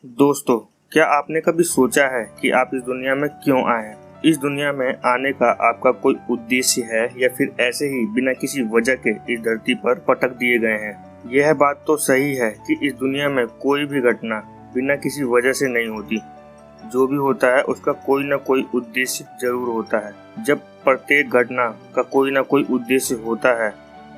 दोस्तों, क्या आपने कभी सोचा है कि आप इस दुनिया में क्यों आए हैं? इस दुनिया में आने का आपका कोई उद्देश्य है या फिर ऐसे ही बिना किसी वजह के इस धरती पर पटक दिए गए हैं? यह बात तो सही है कि इस दुनिया में कोई भी घटना बिना किसी वजह से नहीं होती। जो भी होता है उसका कोई ना कोई उद्देश्य जरूर होता है। जब प्रत्येक घटना का कोई ना कोई उद्देश्य होता है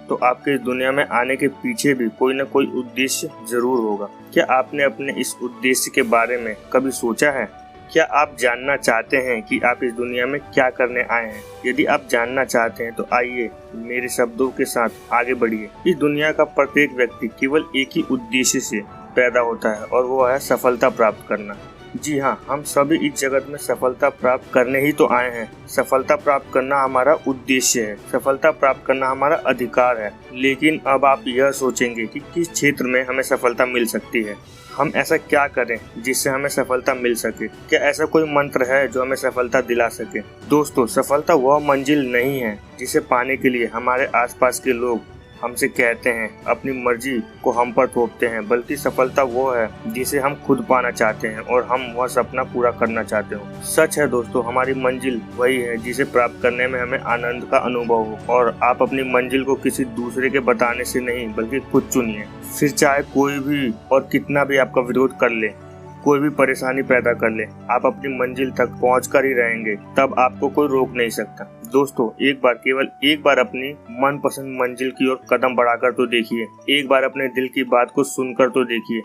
तो आपके इस दुनिया में आने के पीछे भी कोई ना कोई उद्देश्य जरूर होगा। क्या आपने अपने इस उद्देश्य के बारे में कभी सोचा है? क्या आप जानना चाहते हैं कि आप इस दुनिया में क्या करने आए हैं? यदि आप जानना चाहते हैं तो आइए मेरे शब्दों के साथ आगे बढ़िए। इस दुनिया का प्रत्येक व्यक्ति केवल एक ही उद्देश्य से पैदा होता है और वो है सफलता प्राप्त करना। जी हाँ, हम सभी इस जगत में सफलता प्राप्त करने ही तो आए हैं। सफलता प्राप्त करना हमारा उद्देश्य है, सफलता प्राप्त करना हमारा अधिकार है। लेकिन अब आप यह सोचेंगे कि किस क्षेत्र में हमें सफलता मिल सकती है, हम ऐसा क्या करें जिससे हमें सफलता मिल सके? क्या ऐसा कोई मंत्र है जो हमें सफलता दिला सके? दोस्तों, सफलता वह मंजिल नहीं है जिसे पाने के लिए हमारे आसपास के लोग हमसे कहते हैं, अपनी मर्जी को हम पर थोपते हैं, बल्कि सफलता वो है जिसे हम खुद पाना चाहते हैं और हम वह सपना पूरा करना चाहते हो। सच है दोस्तों, हमारी मंजिल वही है जिसे प्राप्त करने में हमें आनंद का अनुभव हो। और आप अपनी मंजिल को किसी दूसरे के बताने से नहीं बल्कि खुद चुनिए। फिर चाहे कोई भी और कितना भी आपका विरोध कर ले, कोई भी परेशानी पैदा कर ले, आप अपनी मंजिल तक पहुंचकर ही रहेंगे। तब आपको कोई रोक नहीं सकता। दोस्तों, केवल एक बार अपनी मनपसंद मंजिल की ओर कदम बढ़ाकर तो देखिए। एक बार अपने दिल की बात को सुनकर तो देखिए।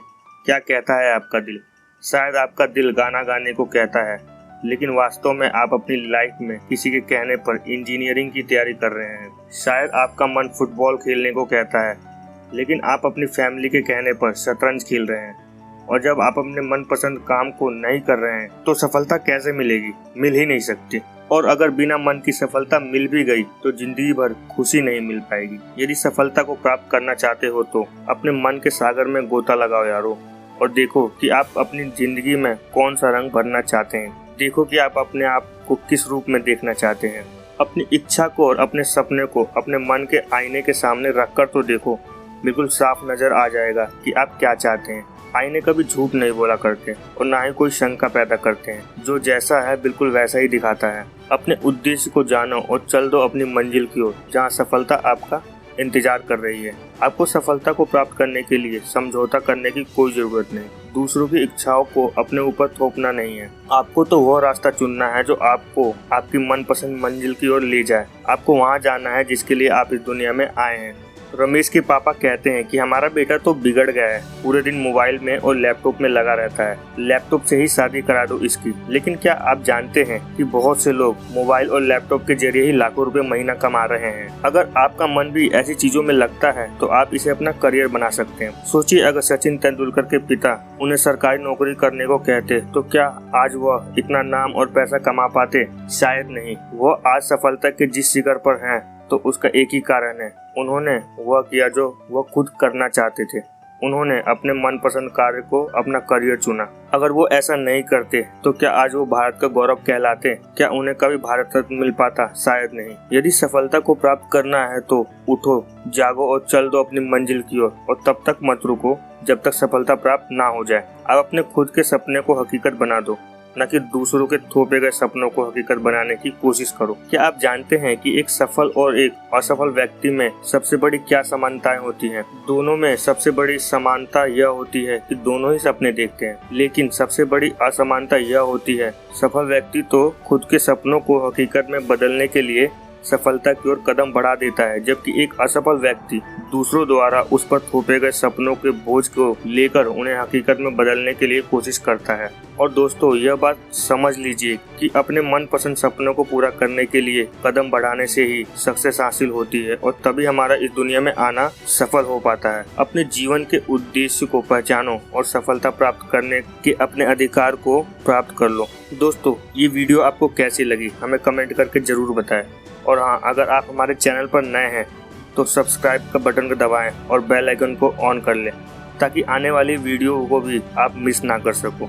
क्या कहता है आपका दिल? शायद आपका दिल गाना गाने को कहता है, लेकिन वास्तव में आप अपनी लाइफ में किसी के कहने पर इंजीनियरिंग की तैयारी कर रहे हैं। शायद आपका मन फुटबॉल खेलने को कहता है, लेकिन आप अपनी फैमिली के कहने पर शतरंज खेल रहे हैं। और जब आप अपने मनपसंद काम को नहीं कर रहे हैं तो सफलता कैसे मिलेगी? मिल ही नहीं सकती। और अगर बिना मन की सफलता मिल भी गई तो जिंदगी भर खुशी नहीं मिल पाएगी। यदि सफलता को प्राप्त करना चाहते हो तो अपने मन के सागर में गोता लगाओ यारो, और देखो कि आप अपनी जिंदगी में कौन सा रंग भरना चाहते हैं। देखो कि आप अपने आप को किस रूप में देखना चाहते हैं। अपनी इच्छा को और अपने सपने को अपने मन के आईने के सामने रखकर तो देखो। बिल्कुल साफ नजर आ जाएगा कि आप क्या चाहते हैं। आईने कभी झूठ नहीं बोला करते और ना ही कोई शंका पैदा करते हैं। जो जैसा है बिल्कुल वैसा ही दिखाता है। अपने उद्देश्य को जानो और चल दो अपनी मंजिल की ओर, जहाँ सफलता आपका इंतजार कर रही है। आपको सफलता को प्राप्त करने के लिए समझौता करने की कोई जरूरत नहीं। दूसरों की इच्छाओं को अपने ऊपर थोपना नहीं है। आपको तो वह रास्ता चुनना है जो आपको आपकी मनपसंद मंजिल की ओर ले जाए। आपको वहाँ जाना है जिसके लिए आप इस दुनिया में आए हैं। रमेश के पापा कहते हैं कि हमारा बेटा तो बिगड़ गया है, पूरे दिन मोबाइल में और लैपटॉप में लगा रहता है, लैपटॉप से ही शादी करा दो इसकी। लेकिन क्या आप जानते हैं कि बहुत से लोग मोबाइल और लैपटॉप के जरिए ही लाखों रुपए महीना कमा रहे हैं। अगर आपका मन भी ऐसी चीजों में लगता है तो आप इसे अपना करियर बना सकते हैं। सोचिए, अगर सचिन तेंदुलकर के पिता उन्हें सरकारी नौकरी करने को कहते तो क्या आज वह इतना नाम और पैसा कमा पाते? शायद नहीं। वह आज सफलता के जिस शिखर पर हैं तो उसका एक ही कारण है, उन्होंने वह किया जो वह खुद करना चाहते थे। उन्होंने अपने मनपसंद कार्य को अपना करियर चुना। अगर वो ऐसा नहीं करते तो क्या आज वो भारत का गौरव कहलाते? क्या उन्हें कभी भारत रत्न मिल पाता? शायद नहीं। यदि सफलता को प्राप्त करना है तो उठो, जागो और चल दो अपनी मंजिल की ओर, और तब तक मत रुको जब तक सफलता प्राप्त ना हो जाए। अब अपने खुद के सपने को हकीकत बना दो, न कि दूसरों के थोपे गए सपनों को हकीकत बनाने की कोशिश करो। क्या आप जानते हैं कि एक सफल और एक असफल व्यक्ति में सबसे बड़ी क्या समानताएं होती हैं? दोनों में सबसे बड़ी समानता यह होती है कि दोनों ही सपने देखते हैं, लेकिन सबसे बड़ी असमानता यह होती है सफल व्यक्ति तो खुद के सपनों को हकीकत में बदलने के लिए सफलता की ओर कदम बढ़ा देता है, जबकि एक असफल व्यक्ति दूसरों द्वारा उस पर थोपे गए सपनों के बोझ को लेकर उन्हें हकीकत में बदलने के लिए कोशिश करता है। और दोस्तों, यह बात समझ लीजिए कि अपने मनपसंद सपनों को पूरा करने के लिए कदम बढ़ाने से ही सक्सेस हासिल होती है, और तभी हमारा इस दुनिया में आना सफल हो पाता है। अपने जीवन के उद्देश्य को पहचानो और सफलता प्राप्त करने के अपने अधिकार को प्राप्त कर लो। दोस्तों, ये वीडियो आपको कैसी लगी हमें कमेंट करके जरूर बताएं। और हाँ, अगर आप हमारे चैनल पर नए हैं तो सब्सक्राइब का बटन को दबाएं और बेल आइकन को ऑन कर लें, ताकि आने वाली वीडियो को भी आप मिस ना कर सको।